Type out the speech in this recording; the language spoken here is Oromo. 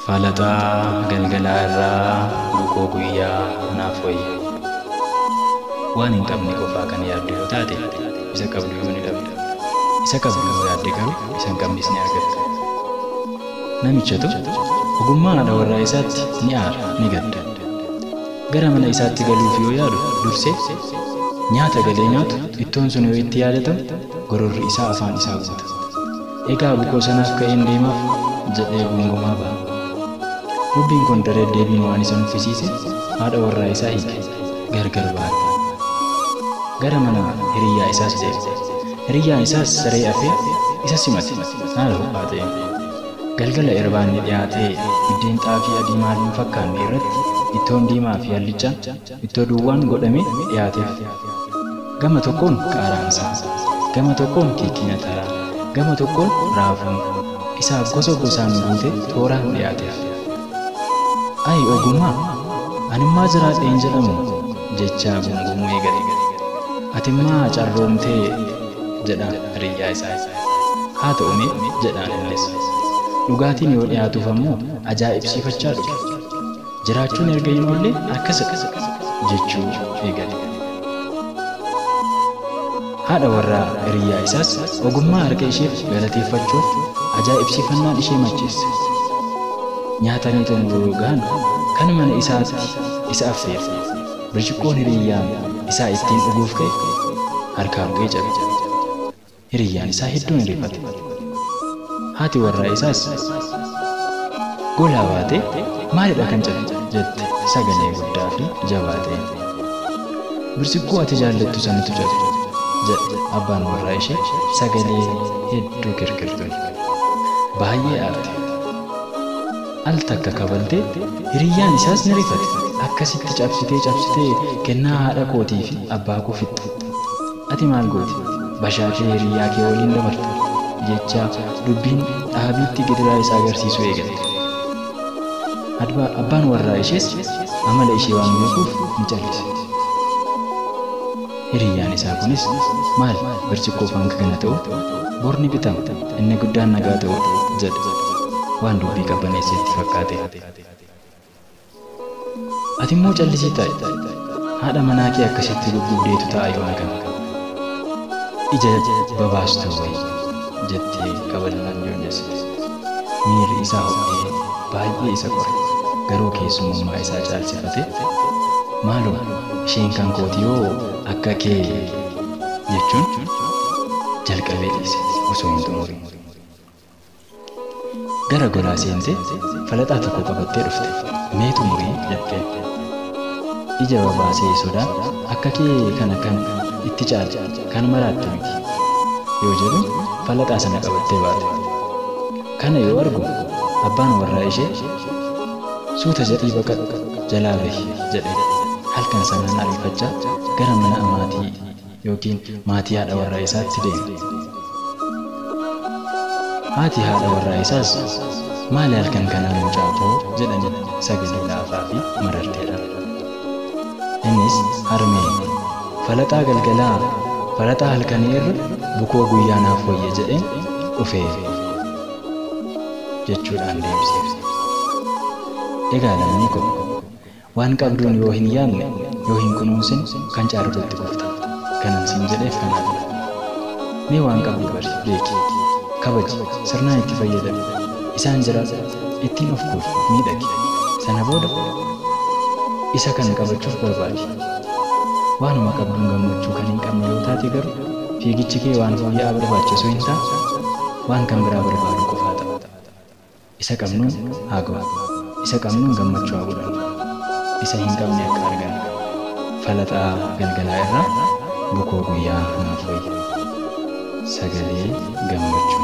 Falaxaa galgalaa irraa bukoo guyyaa naaf wayya. Waan hin qabne qofaa kan yaaddu yoo taate isa qabdu yoo ni dhabda. Isa qabdu yoo yaadde garuu isa hin qabnes ni argatta. Namichatu ogummaa haadha warraa isaatti ni aara ni gadda. Gara mana isaatti galuuf yoo yaadu dursee nyaata galee nyaatu ittoon sun yoo itti yaadatamu gororri isaa afaan isaa guuta. Egaa bukoo sanaaf ka'een deemaaf jedhee gungumaa ba'a. Dubbiin kun daree deebiin waan isa nuffisiise haadha warraa isaa hiike gargar baate. Gara mana hiriyyaa isaas deeme. Hiriyyaan isaas saree afee isa simate haala ho'aa ta'e. Galgala irbaanni dhiyaatee biddeen xaafii adii maaliin fakkaanne irratti ittoon diimaa fi hallichaan ittoo duwwaan godhamee dhiyaateef. Gama tokkoon qaaraansaa, gama tokkoon kiikkiina taraa, gama tokkoon raafuun isaaf gosa gosaan guute tooraan dhiyaateef. Ayi ogummaa animmaa jiraadheen jedhamu jechaa gungumuu eegale. Atimmaa carroomtee jedhaan hiriyyaa isaa. Haa ta'ume jedhaan innis. Dhugaatiin yoo dhiyaatuuf ammoo ajaa'ibsiifachaa dhufe. Jiraachuun erga hin oolle akkasidha jechuu eegale. Haadha warraa hiriyyaa isaas ogummaa harka isheef galateeffachuuf ajaa'ibsiifannaan ishee macheesse. Nyaatanii xumuruu gahan kan mana isaatti isa affeere. Birciqqoon hiriyyaan isaa ittiin dhuguuf ka'e harkaa bu'ee cabe. Hiriyyaan isaa hedduun rifate. Haati warraa isaas golaa baatee maalidha kan cabe jette sagalee guddaa fi jabaa ta'een. Birciqqoo ati jaallattu sanatu cabe jedhe abbaan warraa ishee sagalee hedduu kirkirtuun. Baay'ee aarte. Al takka kabaltee hiriyyaan isaas ni rifate. Akkasitti cabsitee kennaa haadha kootii fi abbaa koo fixxe. Ati maal gooti? Bashaatee hiriyyaa kee waliin dabarta jechaa dubbiin dhaabiitti gidiraa isaa agarsiisu eegale. Abbaan warraa ishees amala ishee waan beekuuf ni callise. Hiriyyaan isaa kunis maal birciqqoo hanga kana ta'u borni bitama inni guddaan nagaa ta'u jedhe waan dubbii qabbaneesseetti fakkaate. Ati immoo callisii ta'i. Haadha manaa kee akkasitti gugguufdeetu ta'a yoona kana. Ija babaastuu wayi jettee kabalaan joonjessite. Miirri isaa ho'ee baay'ee isa qore. Garuu keessummaa isaa caalchifatee maaloo isheen kan kooti yoo akka kee jechuun jalqabee dhiise osoo hin xumurin. Gara golaa seentee falaxaa tokko qabattee dhufte. Mee xumurii jettee. Ija babaasee sodaan akka kee kana kan itti caalte kan maraattu miti yoo jedhu falaxaa sana qabattee baate. Kana yoo argu abbaan warraa ishee suuta jedhii baqadhu jalaa bahi jedhe halkan sanaan ariifachaa gara mana amaatii yookiin maatii haadha warraa isaatti deeme. Haati haadha warraa isaas maali halkan kanaan mucaafoo jedhanii sagalee laafaa fi mararteedhaan. Innis harmee falaxaa galgalaa falaxaa halkanii irra bukoo guyyaa naaf wayya jedheen dhufee jechuudhaan deebiseef. Egaa namni kun waan qabduun yoo hin yaadne yoo hin kunuunsin kan caartutti kufta. Kanan siin jedheef kanaaf. Mee waan qabdu bari beeki kabaji sirnaan itti fayyadami. Isaan jira ittiin of kuuf miidhagi. Sana booda isa kana qabachuuf barbaadi. Waanuma qabduun gammachuu kan hin qabne yoo taate garuu fiigichi kee waan fooyya'aa barbaachisu hin taane waan kan biraa barbaadu qofaa ta'a. Isa qabnuun haa ga'u. Isa qabnuun gammachuu haa godhannu. Isa hin qabne akka argan. Falaxaa galgalaa irraa bukoo guyyaa naaf wayya. Sagalee gammachuu.